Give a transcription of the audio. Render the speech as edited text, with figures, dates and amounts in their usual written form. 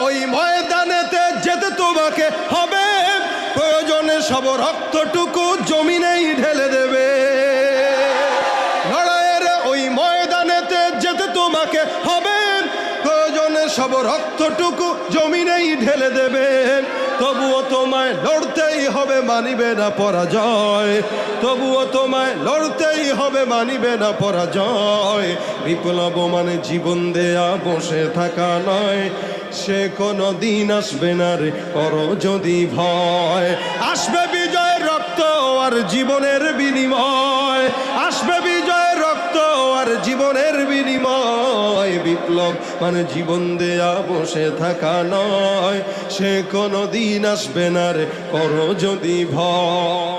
ওই ময়দানেতে যেতে তোমাকে হবে, প্রয়োজনে সব রক্তটুকু জমিনেই ঢেলে দেবে। লড়াইয়ের ওই ময়দানেতে যেতে তোমাকে হবে, প্রয়োজনে সব রক্তটুকু জমিনেই ঢেলে দেবে। তবুও তোমায় লড়তেই হবে, মানিবে না পরাজয়। তবুও তোমায় লড়তেই হবে, মানিবে না পরাজয়। বিপ্লব মানে জীবন দেয়া বসে থাকা নয়, সে কোনো দিন আসবে না রে করো যদি ভয়। আসবে বিজয়ের রক্ত আর জীবনের বিনিময়, আসবে বিজয়ের রক্ত আর জীবনের বিনিময়। বিপ্লব মানে জীবন দেয়া বসে থাকা নয়, সে কোনো দিন আসবে না রে করো যদি ভয়।